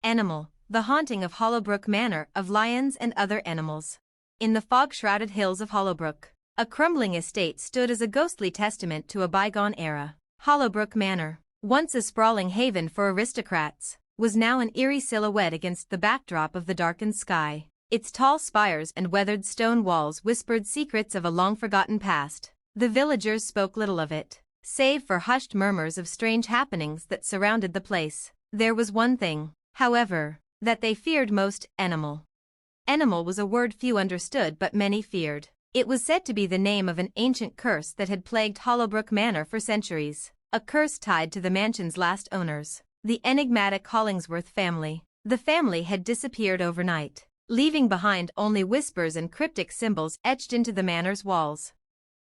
Enemal, the haunting of Hollowbrook Manor of lions and other animals. In the fog-shrouded hills of Hollowbrook, a crumbling estate stood as a ghostly testament to a bygone era. Hollowbrook Manor, once a sprawling haven for aristocrats, was now an eerie silhouette against the backdrop of the darkened sky. Its tall spires and weathered stone walls whispered secrets of a long-forgotten past. The villagers spoke little of it, save for hushed murmurs of strange happenings that surrounded the place. There was one thing, however, that they feared most: Enemal. Enemal was a word few understood but many feared. It was said to be the name of an ancient curse that had plagued Hollowbrook Manor for centuries, a curse tied to the mansion's last owners, the enigmatic Hollingsworth family. The family had disappeared overnight, leaving behind only whispers and cryptic symbols etched into the manor's walls.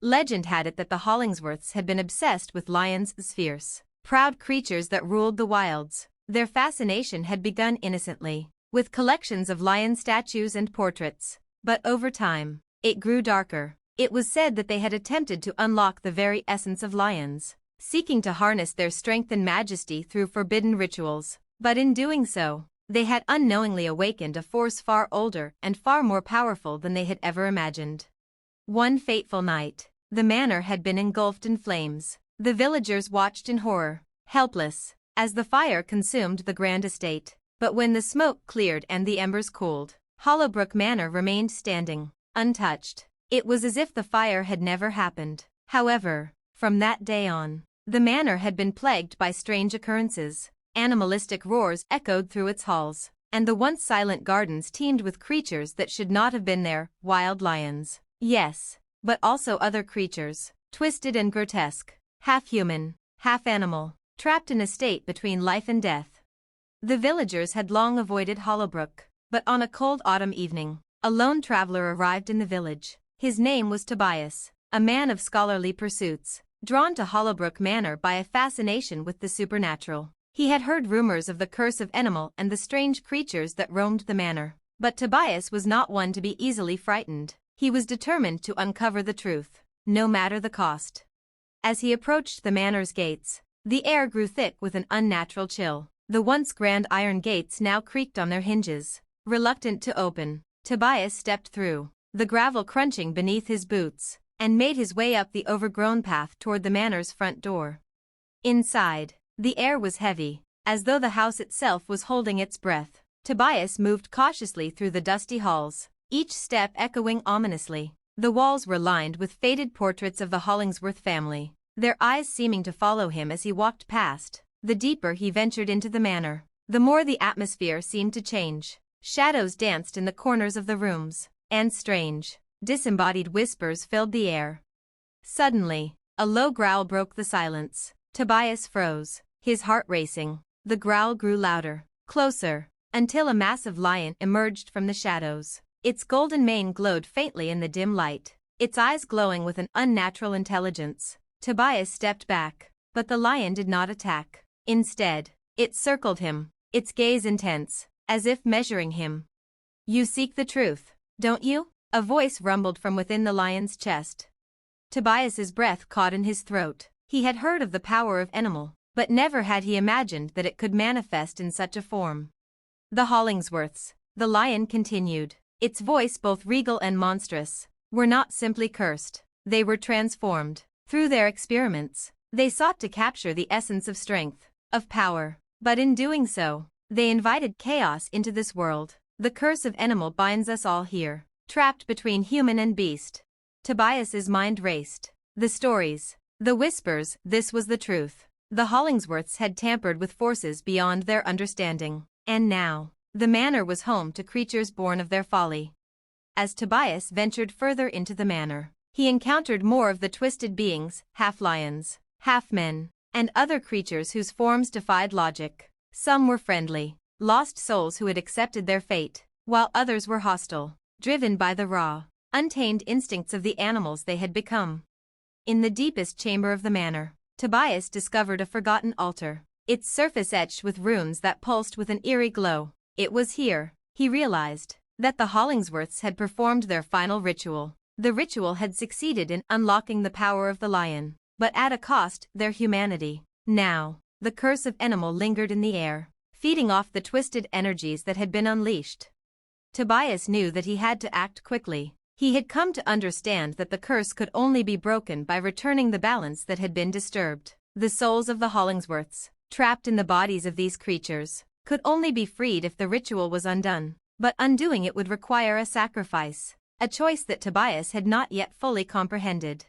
Legend had it that the Hollingsworths had been obsessed with lions, fierce, proud creatures that ruled the wilds. Their fascination had begun innocently, with collections of lion statues and portraits, but over time, it grew darker. It was said that they had attempted to unlock the very essence of lions, seeking to harness their strength and majesty through forbidden rituals. But in doing so, they had unknowingly awakened a force far older and far more powerful than they had ever imagined. One fateful night, the manor had been engulfed in flames. The villagers watched in horror, helpless, as the fire consumed the grand estate. But when the smoke cleared and the embers cooled, Hollowbrook Manor remained standing, untouched. It was as if the fire had never happened. However, from that day on, the manor had been plagued by strange occurrences. Animalistic roars echoed through its halls, and the once silent gardens teemed with creatures that should not have been there. Wild lions, yes, but also other creatures, twisted and grotesque, half human, half animal, trapped in a state between life and death. The villagers had long avoided Hollowbrook, but on a cold autumn evening, a lone traveler arrived in the village. His name was Tobias, a man of scholarly pursuits, drawn to Hollowbrook Manor by a fascination with the supernatural. He had heard rumors of the curse of Enemal and the strange creatures that roamed the manor. But Tobias was not one to be easily frightened. He was determined to uncover the truth, no matter the cost. As he approached the manor's gates, the air grew thick with an unnatural chill. The once grand iron gates now creaked on their hinges, reluctant to open. Tobias stepped through, the gravel crunching beneath his boots, and made his way up the overgrown path toward the manor's front door. Inside, the air was heavy, as though the house itself was holding its breath. Tobias moved cautiously through the dusty halls, each step echoing ominously. The walls were lined with faded portraits of the Hollingsworth family, their eyes seeming to follow him as he walked past. The deeper he ventured into the manor, the more the atmosphere seemed to change. Shadows danced in the corners of the rooms, and strange, disembodied whispers filled the air. Suddenly, a low growl broke the silence. Tobias froze, his heart racing. The growl grew louder, closer, until a massive lion emerged from the shadows. Its golden mane glowed faintly in the dim light, its eyes glowing with an unnatural intelligence. Tobias stepped back, but the lion did not attack. Instead, it circled him, its gaze intense, as if measuring him. "You seek the truth, don't you?" A voice rumbled from within the lion's chest. Tobias's breath caught in his throat. He had heard of the power of Enemal, but never had he imagined that it could manifest in such a form. "The Hollingsworths," the lion continued, its voice both regal and monstrous, "were not simply cursed, they were transformed. Through their experiments, they sought to capture the essence of strength, of power. But in doing so, they invited chaos into this world. The curse of Enemal binds us all here, trapped between human and beast." Tobias's mind raced. The stories, the whispers, this was the truth. The Hollingsworths had tampered with forces beyond their understanding, and now, the manor was home to creatures born of their folly. As Tobias ventured further into the manor, he encountered more of the twisted beings, half lions, half men, and other creatures whose forms defied logic. Some were friendly, lost souls who had accepted their fate, while others were hostile, driven by the raw, untamed instincts of the animals they had become. In the deepest chamber of the manor, Tobias discovered a forgotten altar, its surface etched with runes that pulsed with an eerie glow. It was here, he realized, that the Hollingsworths had performed their final ritual. The ritual had succeeded in unlocking the power of the lion, but at a cost: their humanity. Now, the curse of Enemal lingered in the air, feeding off the twisted energies that had been unleashed. Tobias knew that he had to act quickly. He had come to understand that the curse could only be broken by returning the balance that had been disturbed. The souls of the Hollingsworths, trapped in the bodies of these creatures, could only be freed if the ritual was undone. But undoing it would require a sacrifice, a choice that Tobias had not yet fully comprehended.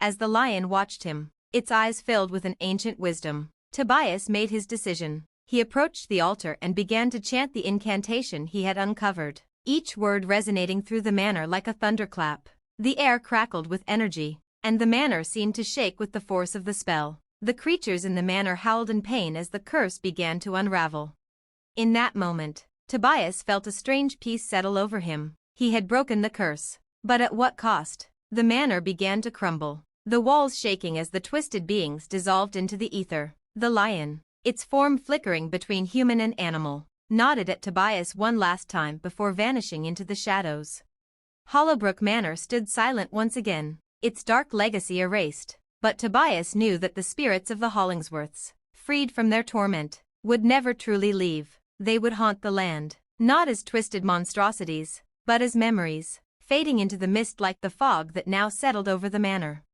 As the lion watched him, its eyes filled with an ancient wisdom, Tobias made his decision. He approached the altar and began to chant the incantation he had uncovered, each word resonating through the manor like a thunderclap. The air crackled with energy, and the manor seemed to shake with the force of the spell. The creatures in the manor howled in pain as the curse began to unravel. In that moment, Tobias felt a strange peace settle over him. He had broken the curse. But at what cost? The manor began to crumble, the walls shaking as the twisted beings dissolved into the ether. The lion, its form flickering between human and animal, nodded at Tobias one last time before vanishing into the shadows. Hollowbrook Manor stood silent once again, its dark legacy erased, but Tobias knew that the spirits of the Hollingsworths, freed from their torment, would never truly leave. They would haunt the land, not as twisted monstrosities, but as memories, fading into the mist like the fog that now settled over the manor.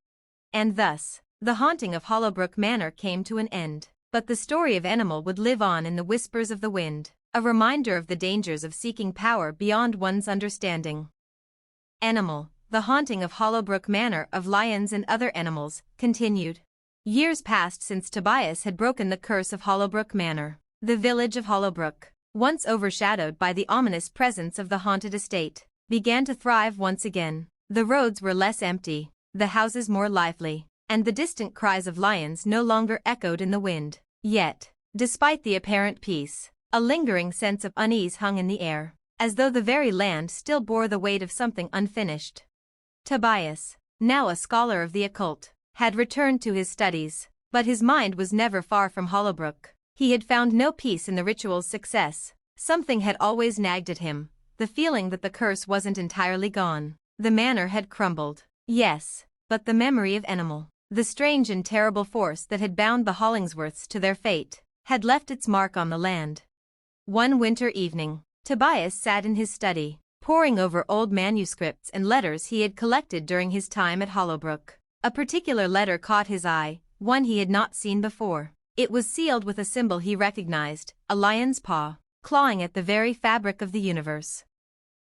And thus, the haunting of Hollowbrook Manor came to an end. But the story of Enemal would live on in the whispers of the wind, a reminder of the dangers of seeking power beyond one's understanding. Enemal, the haunting of Hollowbrook Manor of lions and other animals, continued. Years passed since Tobias had broken the curse of Hollowbrook Manor. The village of Hollowbrook, once overshadowed by the ominous presence of the haunted estate, began to thrive once again. The roads were less empty, the houses more lively, and the distant cries of lions no longer echoed in the wind. Yet, despite the apparent peace, a lingering sense of unease hung in the air, as though the very land still bore the weight of something unfinished. Tobias, now a scholar of the occult, had returned to his studies, but his mind was never far from Hollowbrook. He had found no peace in the ritual's success. Something had always nagged at him, the feeling that the curse wasn't entirely gone. The manor had crumbled, yes, but the memory of Enemal, the strange and terrible force that had bound the Hollingsworths to their fate, had left its mark on the land. One winter evening, Tobias sat in his study, poring over old manuscripts and letters he had collected during his time at Hollowbrook. A particular letter caught his eye, one he had not seen before. It was sealed with a symbol he recognized, a lion's paw, clawing at the very fabric of the universe.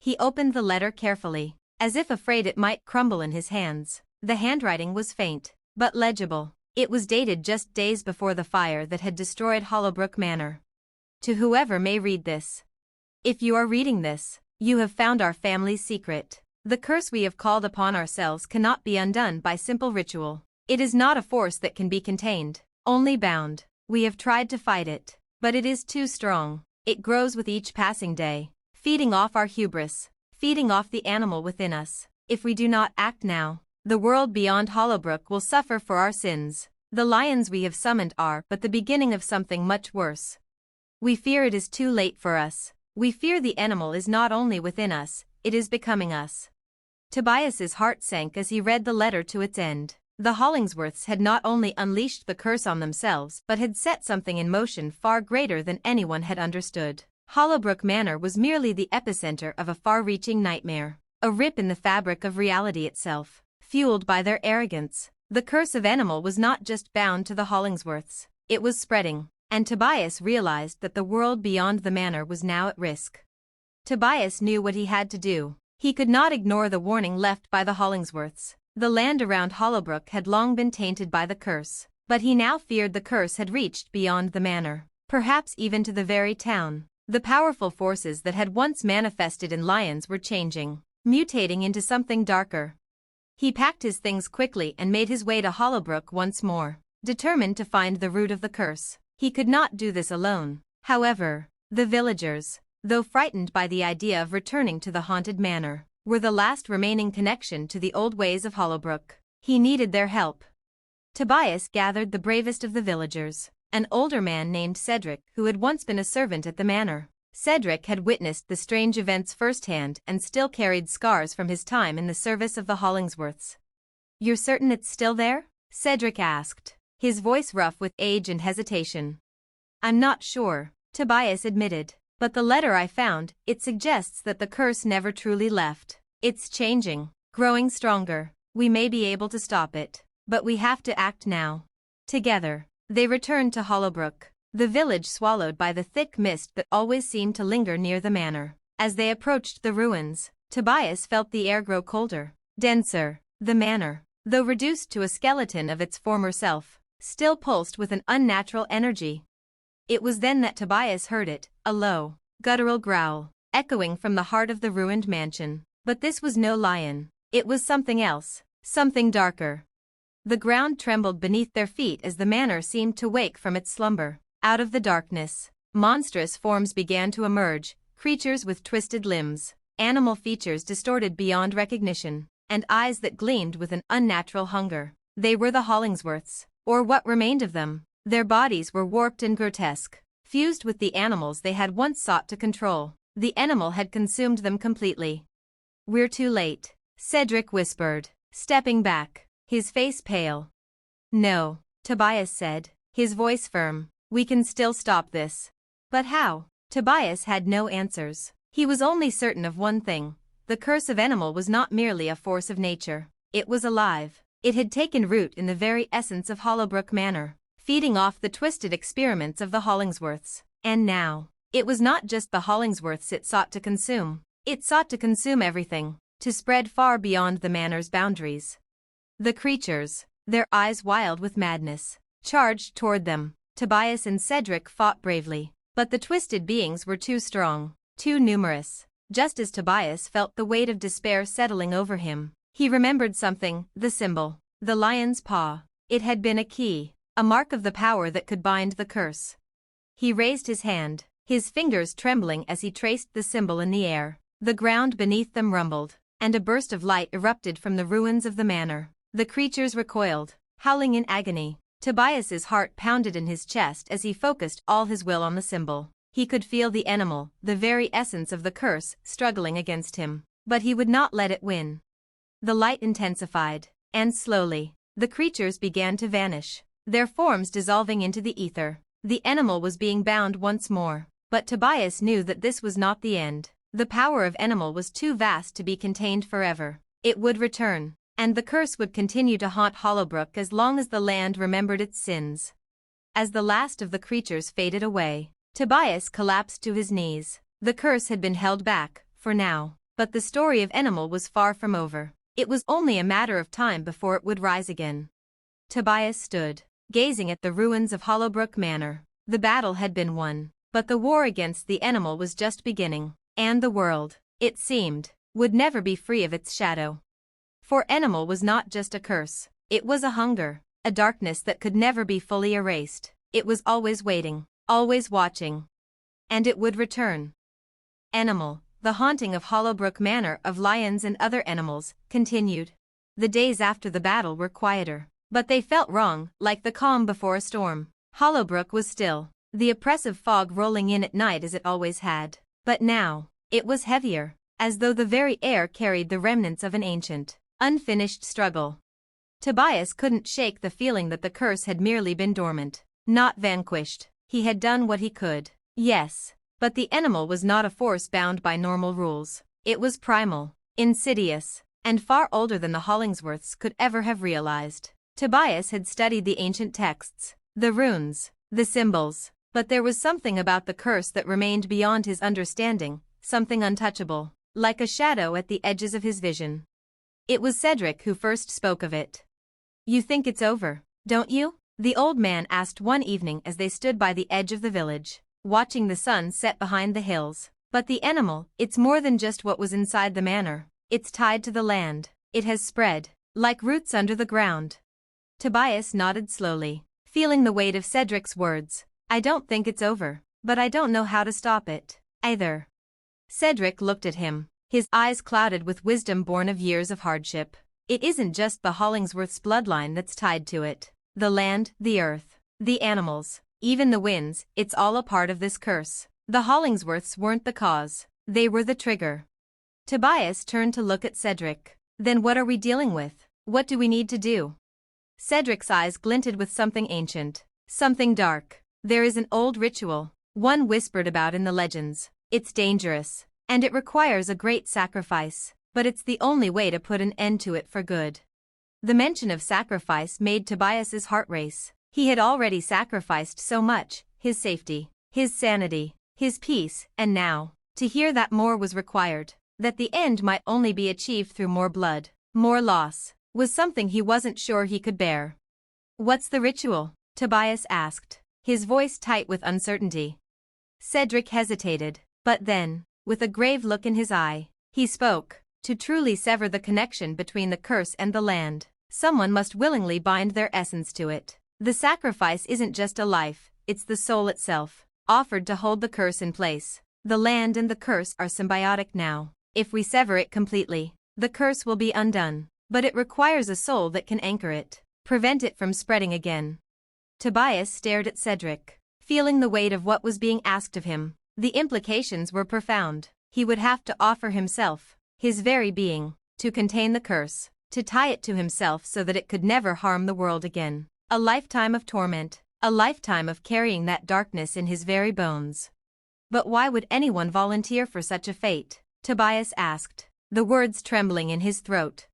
He opened the letter carefully, as if afraid it might crumble in his hands. The handwriting was faint, but legible. It was dated just days before the fire that had destroyed Hollowbrook Manor. To whoever may read this. If you are reading this, you have found our family's secret. The curse we have called upon ourselves cannot be undone by simple ritual. It is not a force that can be contained, only bound. We have tried to fight it, but it is too strong. It grows with each passing day, feeding off our hubris, feeding off the animal within us. If we do not act now, the world beyond Hollowbrook will suffer for our sins. The lions we have summoned are but the beginning of something much worse. We fear it is too late for us. We fear the animal is not only within us, it is becoming us. Tobias's heart sank as he read the letter to its end. The Hollingsworths had not only unleashed the curse on themselves but had set something in motion far greater than anyone had understood. Hollowbrook Manor was merely the epicenter of a far-reaching nightmare, a rip in the fabric of reality itself, fueled by their arrogance. The curse of Enemal was not just bound to the Hollingsworths, it was spreading, and Tobias realized that the world beyond the manor was now at risk. Tobias knew what he had to do. He could not ignore the warning left by the Hollingsworths. The land around Hollowbrook had long been tainted by the curse, but he now feared the curse had reached beyond the manor, perhaps even to the very town. The powerful forces that had once manifested in lions were changing, mutating into something darker. He packed his things quickly and made his way to Hollowbrook once more, determined to find the root of the curse. He could not do this alone. However, the villagers, though frightened by the idea of returning to the haunted manor, were the last remaining connection to the old ways of Hollowbrook. He needed their help. Tobias gathered the bravest of the villagers, an older man named Cedric who had once been a servant at the manor. Cedric had witnessed the strange events firsthand and still carried scars from his time in the service of the Hollingsworths. "You're certain it's still there?" Cedric asked, his voice rough with age and hesitation. "I'm not sure," Tobias admitted. But the letter I found, it suggests that the curse never truly left. It's changing, growing stronger. We may be able to stop it, but we have to act now. Together, they returned to Hollowbrook, the village swallowed by the thick mist that always seemed to linger near the manor. As they approached the ruins, Tobias felt the air grow colder, denser. The manor, though reduced to a skeleton of its former self, still pulsed with an unnatural energy. It was then that Tobias heard it, a low, guttural growl, echoing from the heart of the ruined mansion. But this was no lion. It was something else, something darker. The ground trembled beneath their feet as the manor seemed to wake from its slumber. Out of the darkness, monstrous forms began to emerge, creatures with twisted limbs, animal features distorted beyond recognition, and eyes that gleamed with an unnatural hunger. They were the Hollingsworths, or what remained of them. Their bodies were warped and grotesque, fused with the animals they had once sought to control. The Enemal had consumed them completely. "We're too late," Cedric whispered, stepping back, his face pale. "No," Tobias said, his voice firm. "We can still stop this." But how? Tobias had no answers. He was only certain of one thing. The curse of Enemal was not merely a force of nature. It was alive. It had taken root in the very essence of Hollowbrook Manor, feeding off the twisted experiments of the Hollingsworths. And now, it was not just the Hollingsworths it sought to consume. It sought to consume everything, to spread far beyond the manor's boundaries. The creatures, their eyes wild with madness, charged toward them. Tobias and Cedric fought bravely, but the twisted beings were too strong, too numerous. Just as Tobias felt the weight of despair settling over him, he remembered something, the symbol, the lion's paw. It had been a key, a mark of the power that could bind the curse. He raised his hand, his fingers trembling as he traced the symbol in the air. The ground beneath them rumbled, and a burst of light erupted from the ruins of the manor. The creatures recoiled, howling in agony. Tobias's heart pounded in his chest as he focused all his will on the symbol. He could feel the Enemal, the very essence of the curse, struggling against him. But he would not let it win. The light intensified, and slowly, the creatures began to vanish, their forms dissolving into the ether. The Enemal was being bound once more, but Tobias knew that this was not the end. The power of Enemal was too vast to be contained forever. It would return, and the curse would continue to haunt Hollowbrook as long as the land remembered its sins. As the last of the creatures faded away, Tobias collapsed to his knees. The curse had been held back, for now, but the story of Enemal was far from over. It was only a matter of time before it would rise again. Tobias stood, gazing at the ruins of Hollowbrook Manor. The battle had been won, but the war against the Enemal was just beginning, and the world, it seemed, would never be free of its shadow. For Enemal was not just a curse, it was a hunger, a darkness that could never be fully erased. It was always waiting, always watching. And it would return. Enemal, the haunting of Hollowbrook Manor of lions and other animals, continued. The days after the battle were quieter, but they felt wrong, like the calm before a storm. Hollowbrook was still, the oppressive fog rolling in at night as it always had. But now, it was heavier, as though the very air carried the remnants of an ancient, unfinished struggle. Tobias couldn't shake the feeling that the curse had merely been dormant, not vanquished. He had done what he could, yes, but the Enemal was not a force bound by normal rules. It was primal, insidious, and far older than the Hollingsworths could ever have realized. Tobias had studied the ancient texts, the runes, the symbols, but there was something about the curse that remained beyond his understanding, something untouchable, like a shadow at the edges of his vision. It was Cedric who first spoke of it. "You think it's over, don't you?" the old man asked one evening as they stood by the edge of the village, watching the sun set behind the hills. "But the Enemal, it's more than just what was inside the manor. It's tied to the land. It has spread, like roots under the ground." Tobias nodded slowly, feeling the weight of Cedric's words. "I don't think it's over, but I don't know how to stop it, either." Cedric looked at him, his eyes clouded with wisdom born of years of hardship. "It isn't just the Hollingsworth's bloodline that's tied to it. The land, the earth, the animals, even the winds, it's all a part of this curse. The Hollingsworths weren't the cause, they were the trigger." Tobias turned to look at Cedric. "Then what are we dealing with? What do we need to do?" Cedric's eyes glinted with something ancient, something dark. "There is an old ritual," One whispered about in the legends. It's dangerous, and it requires a great sacrifice, but it's the only way to put an end to it for good. The mention of sacrifice made Tobias's heart race. He had already sacrificed so much, his safety, his sanity, his peace, and now, to hear that more was required, that the end might only be achieved through more blood, more loss, was something he wasn't sure he could bear. "What's the ritual?" Tobias asked, his voice tight with uncertainty. Cedric hesitated, but then, with a grave look in his eye, he spoke. To truly sever the connection between the curse and the land, someone must willingly bind their essence to it. The sacrifice isn't just a life, it's the soul itself, offered to hold the curse in place. The land and the curse are symbiotic now. If we sever it completely, the curse will be undone, but it requires a soul that can anchor it, prevent it from spreading again. Tobias stared at Cedric, feeling the weight of what was being asked of him. The implications were profound. He would have to offer himself, his very being, to contain the curse, to tie it to himself so that it could never harm the world again. A lifetime of torment, a lifetime of carrying that darkness in his very bones. But why would anyone volunteer for such a fate? Tobias asked, the words trembling in his throat.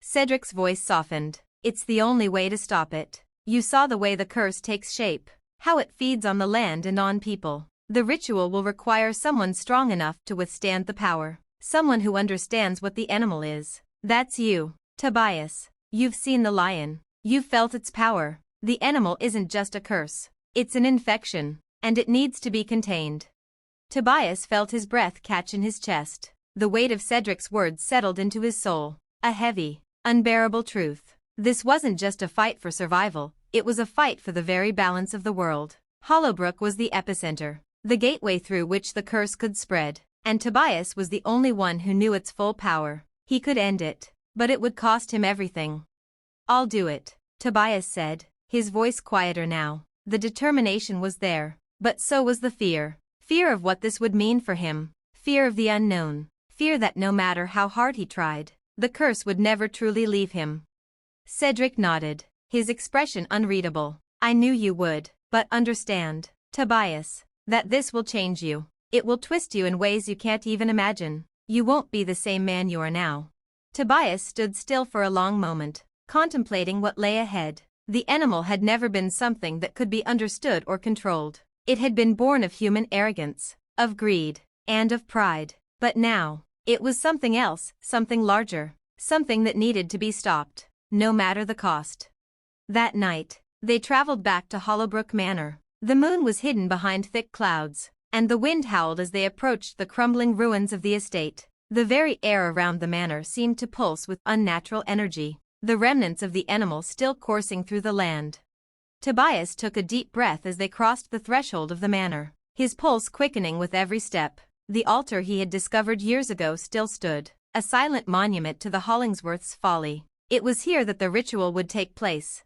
Cedric's voice softened. It's the only way to stop it. You saw the way the curse takes shape, how it feeds on the land and on people. The ritual will require someone strong enough to withstand the power. Someone who understands what the Enemal is. That's you, Tobias. You've seen the lion. You've felt its power. The Enemal isn't just a curse. It's an infection, and it needs to be contained. Tobias felt his breath catch in his chest. The weight of Cedric's words settled into his soul. A heavy, unbearable truth. This wasn't just a fight for survival, it was a fight for the very balance of the world. Hollowbrook was the epicenter, the gateway through which the curse could spread, and Tobias was the only one who knew its full power. He could end it, but it would cost him everything. I'll do it, Tobias said, his voice quieter now. The determination was there, but so was the fear. Fear of what this would mean for him, fear of the unknown, fear that no matter how hard he tried, the curse would never truly leave him. Cedric nodded, his expression unreadable. I knew you would, but understand, Tobias, that this will change you. It will twist you in ways you can't even imagine. You won't be the same man you are now. Tobias stood still for a long moment, contemplating what lay ahead. The Enemal had never been something that could be understood or controlled. It had been born of human arrogance, of greed, and of pride. But now, it was something else, something larger, something that needed to be stopped, no matter the cost. That night, they traveled back to Hollowbrook Manor. The moon was hidden behind thick clouds, and the wind howled as they approached the crumbling ruins of the estate. The very air around the manor seemed to pulse with unnatural energy, the remnants of the Enemal still coursing through the land. Tobias took a deep breath as they crossed the threshold of the manor, his pulse quickening with every step. The altar he had discovered years ago still stood, a silent monument to the Hollingsworth's folly. It was here that the ritual would take place.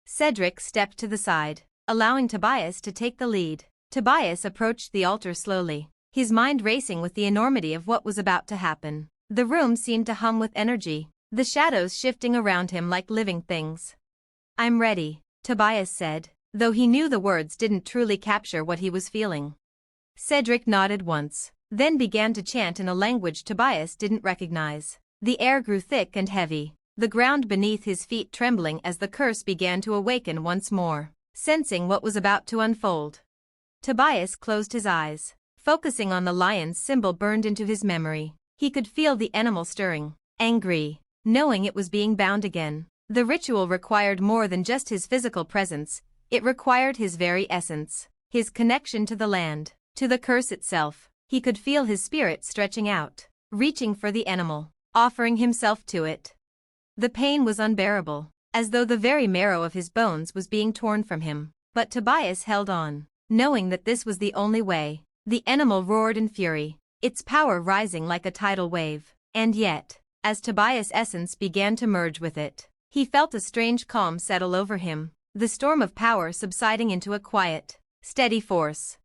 Cedric stepped to the side, allowing Tobias to take the lead. Tobias approached the altar slowly, his mind racing with the enormity of what was about to happen. The room seemed to hum with energy, the shadows shifting around him like living things. I'm ready, Tobias said, though he knew the words didn't truly capture what he was feeling. Cedric nodded once, then began to chant in a language Tobias didn't recognize. The air grew thick and heavy, the ground beneath his feet trembling as the curse began to awaken once more. Sensing what was about to unfold, Tobias closed his eyes, focusing on the lion's symbol burned into his memory. He could feel the Enemal stirring, angry, knowing it was being bound again. The ritual required more than just his physical presence, it required his very essence, his connection to the land, to the curse itself. He could feel his spirit stretching out, reaching for the Enemal, offering himself to it. The pain was unbearable, as though the very marrow of his bones was being torn from him. But Tobias held on, knowing that this was the only way. The Enemal roared in fury, its power rising like a tidal wave. And yet, as Tobias' essence began to merge with it, he felt a strange calm settle over him, the storm of power subsiding into a quiet, steady force.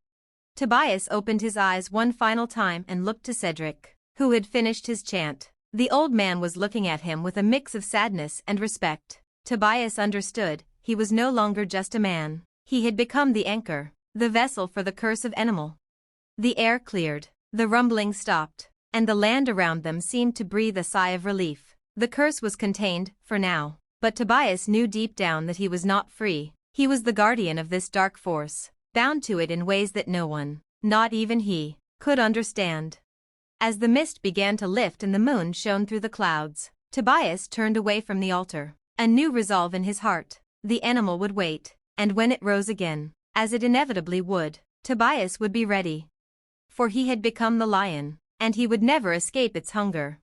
Tobias opened his eyes one final time and looked to Cedric, who had finished his chant. The old man was looking at him with a mix of sadness and respect. Tobias understood, he was no longer just a man. He had become the anchor, The vessel for the curse of Enemal. The air cleared, the rumbling stopped, and the land around them seemed to breathe a sigh of relief. The curse was contained, for now, but Tobias knew deep down that he was not free. He was the guardian of this dark force, bound to it in ways that no one, not even he, could understand. As the mist began to lift and the moon shone through the clouds, Tobias turned away from the altar, a new resolve in his heart. The Enemal would wait, and when it rose again, as it inevitably would, Tobias would be ready. For he had become the lion, and he would never escape its hunger.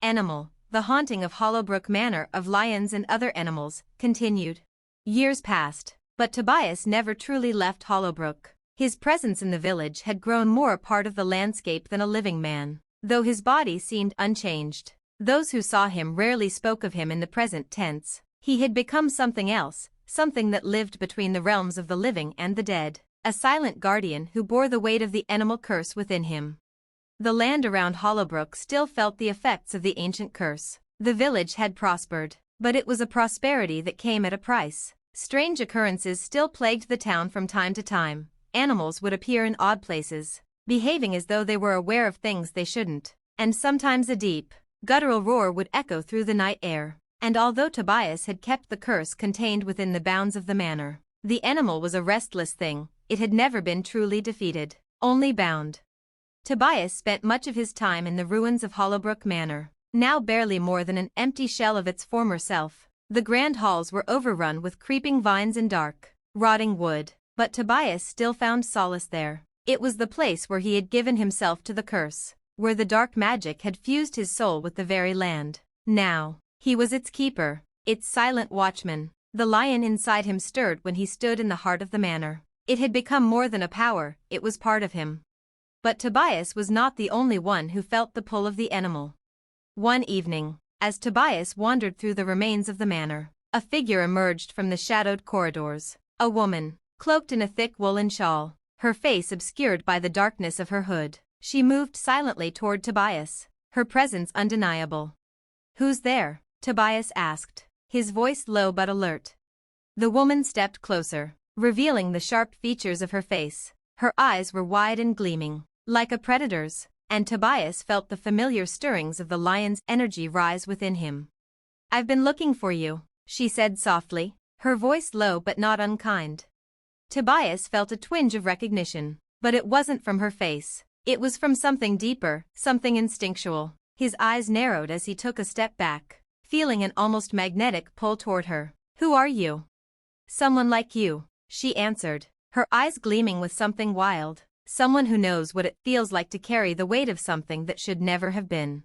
Enemal, the haunting of Hollowbrook Manor of lions and other animals, continued. Years passed, but Tobias never truly left Hollowbrook. His presence in the village had grown more a part of the landscape than a living man, though his body seemed unchanged. Those who saw him rarely spoke of him in the present tense. He had become something else, something that lived between the realms of the living and the dead, a silent guardian who bore the weight of the Enemal curse within him. The land around Hollowbrook still felt the effects of the ancient curse. The village had prospered, but it was a prosperity that came at a price. Strange occurrences still plagued the town from time to time. Animals would appear in odd places, behaving as though they were aware of things they shouldn't, and sometimes a deep, guttural roar would echo through the night air. And although Tobias had kept the curse contained within the bounds of the manor, the Enemal was a restless thing. It had never been truly defeated, only bound. Tobias spent much of his time in the ruins of Hollowbrook Manor, now barely more than an empty shell of its former self. The grand halls were overrun with creeping vines and dark, rotting wood, but Tobias still found solace there. It was the place where he had given himself to the curse, where the dark magic had fused his soul with the very land. Now, he was its keeper, its silent watchman. The lion inside him stirred when he stood in the heart of the manor. It had become more than a power, it was part of him. But Tobias was not the only one who felt the pull of the Enemal. One evening, as Tobias wandered through the remains of the manor, a figure emerged from the shadowed corridors. A woman, cloaked in a thick woolen shawl, her face obscured by the darkness of her hood. She moved silently toward Tobias, her presence undeniable. "Who's there?" Tobias asked, his voice low but alert. The woman stepped closer, revealing the sharp features of her face. Her eyes were wide and gleaming, like a predator's, and Tobias felt the familiar stirrings of the lion's energy rise within him. "I've been looking for you," she said softly, her voice low but not unkind. Tobias felt a twinge of recognition, but it wasn't from her face. It was from something deeper, something instinctual. His eyes narrowed as he took a step back, feeling an almost magnetic pull toward her. "Who are you?" "Someone like you," she answered, her eyes gleaming with something wild. "Someone who knows what it feels like to carry the weight of something that should never have been."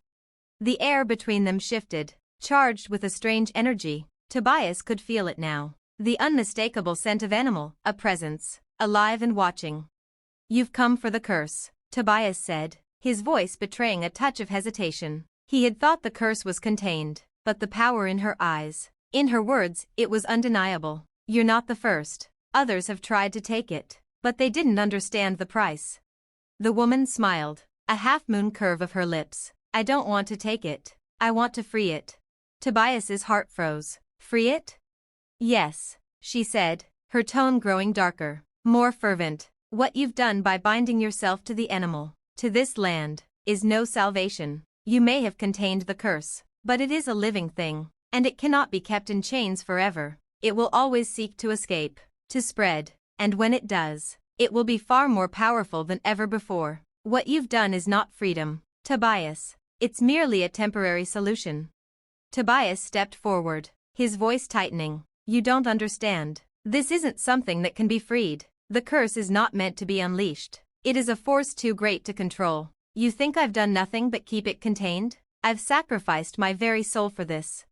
The air between them shifted, charged with a strange energy. Tobias could feel it now. The unmistakable scent of Enemal, a presence, alive and watching. "You've come for the curse," Tobias said, his voice betraying a touch of hesitation. He had thought the curse was contained, but the power in her eyes, in her words, it was undeniable. "You're not the first. Others have tried to take it, but they didn't understand the price." The woman smiled, a half-moon curve of her lips. "I don't want to take it. I want to free it." Tobias's heart froze. "Free it?" "Yes," she said, her tone growing darker, more fervent. "What you've done by binding yourself to the Enemal, to this land, is no salvation. You may have contained the curse, but it is a living thing, and it cannot be kept in chains forever. It will always seek to escape, to spread, and when it does, it will be far more powerful than ever before. What you've done is not freedom, Tobias. It's merely a temporary solution." Tobias stepped forward, his voice tightening. "You don't understand. This isn't something that can be freed. The curse is not meant to be unleashed. It is a force too great to control. You think I've done nothing but keep it contained? I've sacrificed my very soul for this."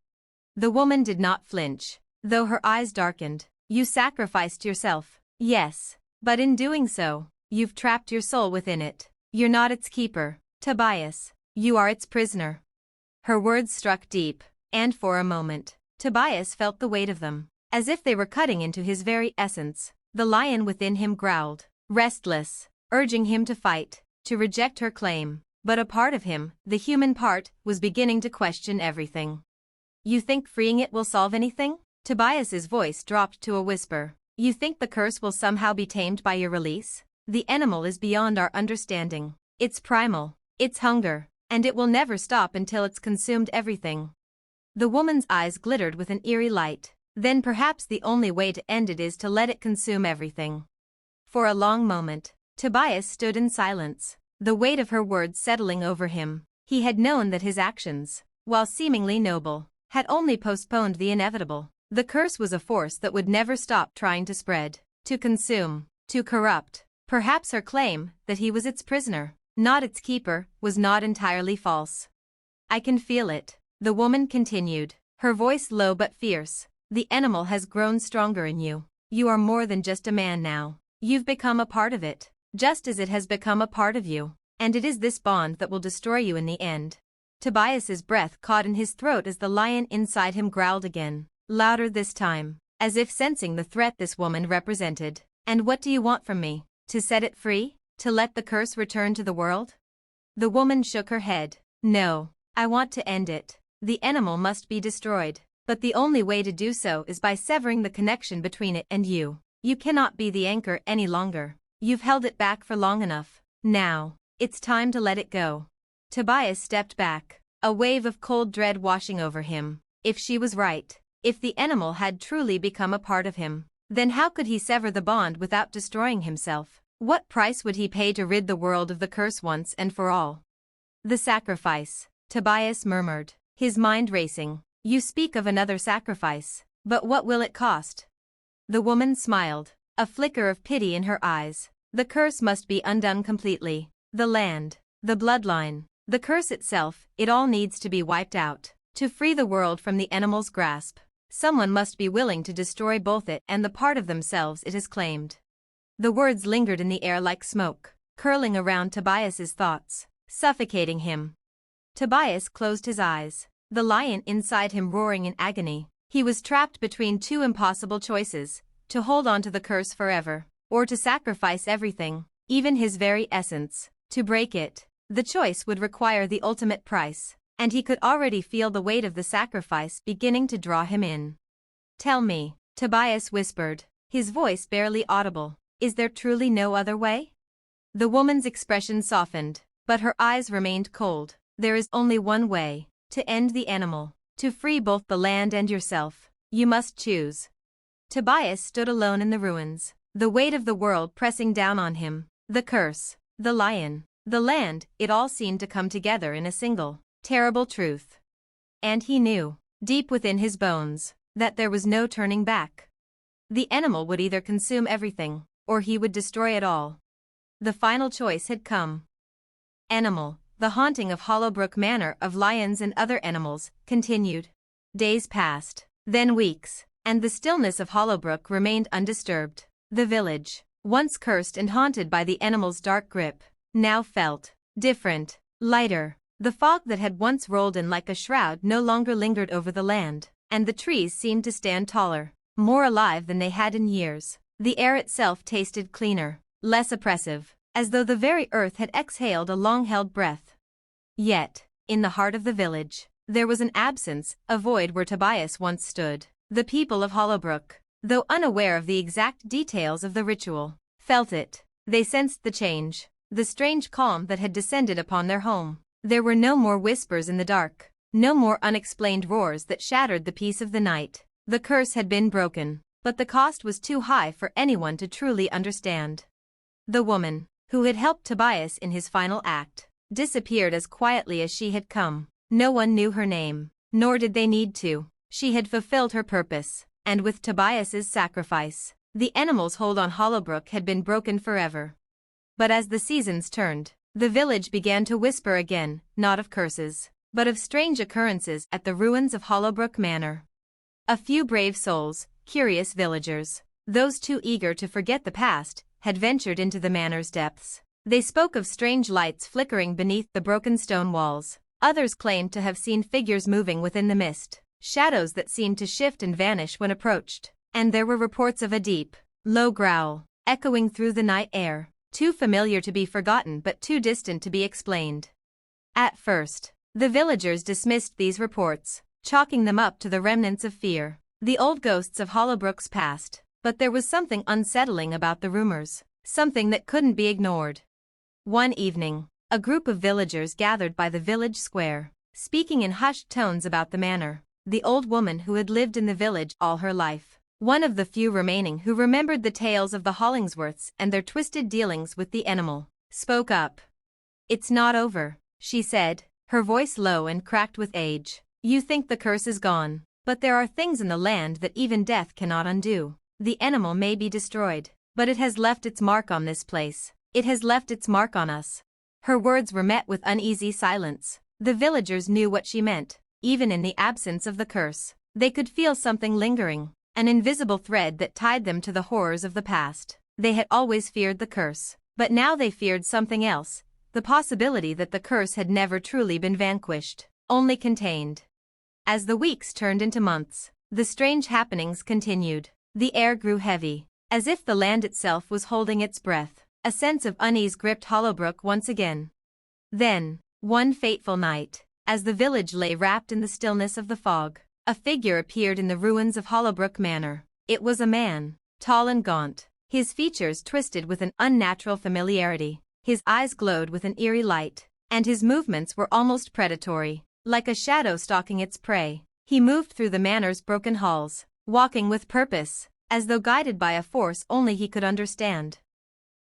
The woman did not flinch, though her eyes darkened. "You sacrificed yourself, yes, but in doing so, you've trapped your soul within it. You're not its keeper, Tobias. You are its prisoner." Her words struck deep, and for a moment, Tobias felt the weight of them, as if they were cutting into his very essence. The lion within him growled, restless, urging him to fight, to reject her claim. But a part of him, the human part, was beginning to question everything. "You think freeing it will solve anything?" Tobias's voice dropped to a whisper. You think the curse will somehow be tamed by your release? The Enemal is beyond our understanding. It's primal, it's hunger, and it will never stop until it's consumed everything. The woman's eyes glittered with an eerie light. Then perhaps the only way to end it is to let it consume everything. For a long moment, Tobias stood in silence, the weight of her words settling over him. He had known that his actions, while seemingly noble, had only postponed the inevitable. The curse was a force that would never stop trying to spread, to consume, to corrupt. Perhaps her claim, that he was its prisoner, not its keeper, was not entirely false. I can feel it, the woman continued, her voice low but fierce. The Enemal has grown stronger in you. You are more than just a man now. You've become a part of it, just as it has become a part of you. And it is this bond that will destroy you in the end. Tobias's breath caught in his throat as the lion inside him growled again, louder this time, as if sensing the threat this woman represented. And what do you want from me? To set it free? To let the curse return to the world? The woman shook her head. No, I want to end it. The Enemal must be destroyed. But the only way to do so is by severing the connection between it and you. You cannot be the anchor any longer. You've held it back for long enough. Now, it's time to let it go. Tobias stepped back, a wave of cold dread washing over him. If she was right, if the Enemal had truly become a part of him, then how could he sever the bond without destroying himself? What price would he pay to rid the world of the curse once and for all? The sacrifice, Tobias murmured, his mind racing. You speak of another sacrifice, but what will it cost? The woman smiled, a flicker of pity in her eyes. The curse must be undone completely. The land, the bloodline, the curse itself, it all needs to be wiped out. To free the world from the Enemal's grasp, someone must be willing to destroy both it and the part of themselves it has claimed. The words lingered in the air like smoke, curling around Tobias's thoughts, suffocating him. Tobias closed his eyes, the lion inside him roaring in agony. He was trapped between two impossible choices, to hold on to the curse forever, or to sacrifice everything, even his very essence, to break it. The choice would require the ultimate price, and he could already feel the weight of the sacrifice beginning to draw him in. Tell me, Tobias whispered, his voice barely audible, is there truly no other way? The woman's expression softened, but her eyes remained cold. There is only one way. To end the Enemal, to free both the land and yourself, you must choose. Tobias stood alone in the ruins, the weight of the world pressing down on him, the curse, the lion, the land, it all seemed to come together in a single, terrible truth. And he knew, deep within his bones, that there was no turning back. The Enemal would either consume everything, or he would destroy it all. The final choice had come. Enemal. The haunting of Hollowbrook Manor of lions and other animals continued. Days passed, then weeks, and the stillness of Hollowbrook remained undisturbed. The village, once cursed and haunted by the Enemal's dark grip, now felt different, lighter. The fog that had once rolled in like a shroud no longer lingered over the land, and the trees seemed to stand taller, more alive than they had in years. The air itself tasted cleaner, less oppressive, as though the very earth had exhaled a long-held breath. Yet, in the heart of the village, there was an absence, a void where Tobias once stood. The people of Hollowbrook, though unaware of the exact details of the ritual, felt it. They sensed the change, the strange calm that had descended upon their home. There were no more whispers in the dark, no more unexplained roars that shattered the peace of the night. The curse had been broken, but the cost was too high for anyone to truly understand. The woman, who had helped Tobias in his final act, disappeared as quietly as she had come. No one knew her name, nor did they need to. She had fulfilled her purpose, and with Tobias's sacrifice, the Enemal's hold on Hollowbrook had been broken forever. But as the seasons turned, the village began to whisper again, not of curses, but of strange occurrences at the ruins of Hollowbrook Manor. A few brave souls, curious villagers, those too eager to forget the past, had ventured into the manor's depths. They spoke of strange lights flickering beneath the broken stone walls. Others claimed to have seen figures moving within the mist, shadows that seemed to shift and vanish when approached. And there were reports of a deep, low growl, echoing through the night air, too familiar to be forgotten but too distant to be explained. At first, the villagers dismissed these reports, chalking them up to the remnants of fear, the old ghosts of Hollowbrook's past. But there was something unsettling about the rumors, something that couldn't be ignored. One evening, a group of villagers gathered by the village square, speaking in hushed tones about the manor, the old woman who had lived in the village all her life. One of the few remaining who remembered the tales of the Hollingsworths and their twisted dealings with the Enemal, spoke up. "It's not over," she said, her voice low and cracked with age. "You think the curse is gone, but there are things in the land that even death cannot undo. The Enemal may be destroyed, but it has left its mark on this place. It has left its mark on us." Her words were met with uneasy silence. The villagers knew what she meant. Even in the absence of the curse, they could feel something lingering, an invisible thread that tied them to the horrors of the past. They had always feared the curse, but now they feared something else, the possibility that the curse had never truly been vanquished, only contained. As the weeks turned into months, the strange happenings continued. The air grew heavy, as if the land itself was holding its breath. A sense of unease gripped Hollowbrook once again. Then, one fateful night, as the village lay wrapped in the stillness of the fog, a figure appeared in the ruins of Hollowbrook Manor. It was a man, tall and gaunt, his features twisted with an unnatural familiarity. His eyes glowed with an eerie light, and his movements were almost predatory, like a shadow stalking its prey. He moved through the manor's broken halls, walking with purpose, as though guided by a force only he could understand.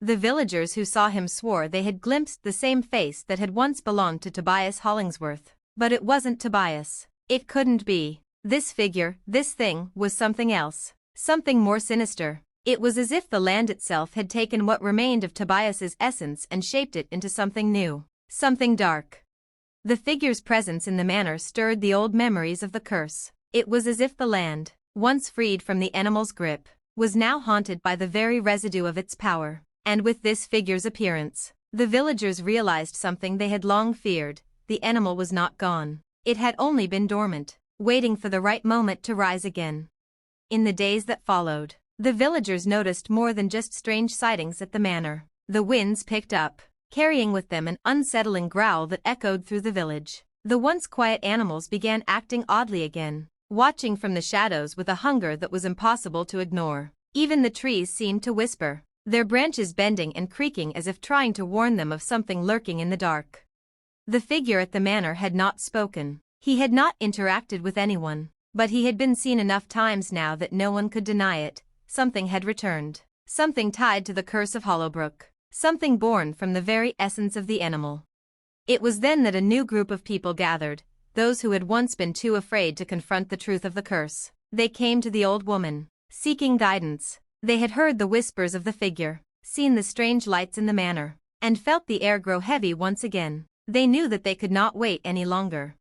The villagers who saw him swore they had glimpsed the same face that had once belonged to Tobias Hollingsworth. But it wasn't Tobias. It couldn't be. This figure, this thing, was something else. Something more sinister. It was as if the land itself had taken what remained of Tobias's essence and shaped it into something new. Something dark. The figure's presence in the manor stirred the old memories of the curse. It was as if the land, once freed from the Enemal's grip, was now haunted by the very residue of its power. And with this figure's appearance, the villagers realized something they had long feared. The Enemal was not gone. It had only been dormant, waiting for the right moment to rise again. In the days that followed, the villagers noticed more than just strange sightings at the manor. The winds picked up, carrying with them an unsettling growl that echoed through the village. The once quiet animals began acting oddly again, watching from the shadows with a hunger that was impossible to ignore. Even the trees seemed to whisper, their branches bending and creaking as if trying to warn them of something lurking in the dark. The figure at the manor had not spoken. He had not interacted with anyone, but he had been seen enough times now that no one could deny it. Something had returned. Something tied to the curse of Hollowbrook. Something born from the very essence of the Enemal. It was then that a new group of people gathered, those who had once been too afraid to confront the truth of the curse. They came to the old woman, seeking guidance. They had heard the whispers of the figure, seen the strange lights in the manor, and felt the air grow heavy once again. They knew that they could not wait any longer.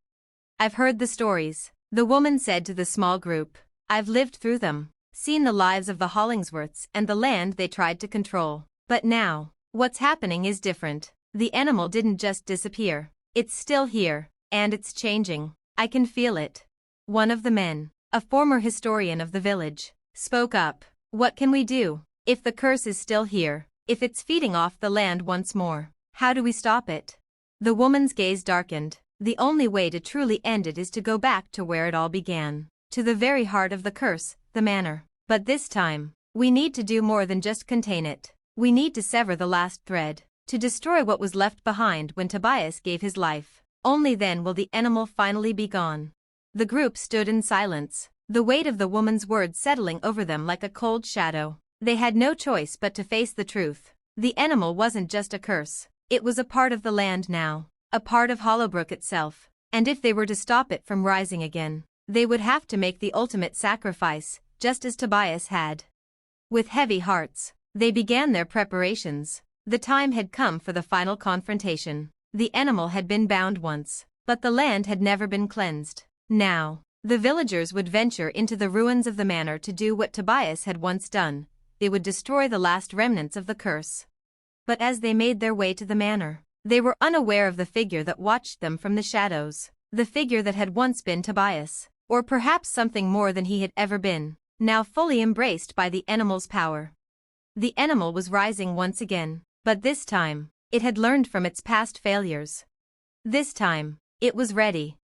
"I've heard the stories," the woman said to the small group. "I've lived through them, seen the lives of the Hollingsworths and the land they tried to control. But now, what's happening is different. The Enemal didn't just disappear. It's still here, and it's changing. I can feel it." One of the men, a former historian of the village, spoke up. "What can we do? If the curse is still here, if it's feeding off the land once more, how do we stop it?" The woman's gaze darkened. "The only way to truly end it is to go back to where it all began, to the very heart of the curse, the manor. But this time, we need to do more than just contain it. We need to sever the last thread, to destroy what was left behind when Tobias gave his life. Only then will the Enemal finally be gone." The group stood in silence, the weight of the woman's words settling over them like a cold shadow. They had no choice but to face the truth. The Enemal wasn't just a curse. It was a part of the land now, a part of Hollowbrook itself, and if they were to stop it from rising again, they would have to make the ultimate sacrifice, just as Tobias had. With heavy hearts, they began their preparations. The time had come for the final confrontation. The Enemal had been bound once, but the land had never been cleansed. Now, the villagers would venture into the ruins of the manor to do what Tobias had once done. They would destroy the last remnants of the curse. But as they made their way to the manor, they were unaware of the figure that watched them from the shadows. The figure that had once been Tobias, or perhaps something more than he had ever been, now fully embraced by the Enemal's power. The Enemal was rising once again, but this time, it had learned from its past failures. This time, it was ready.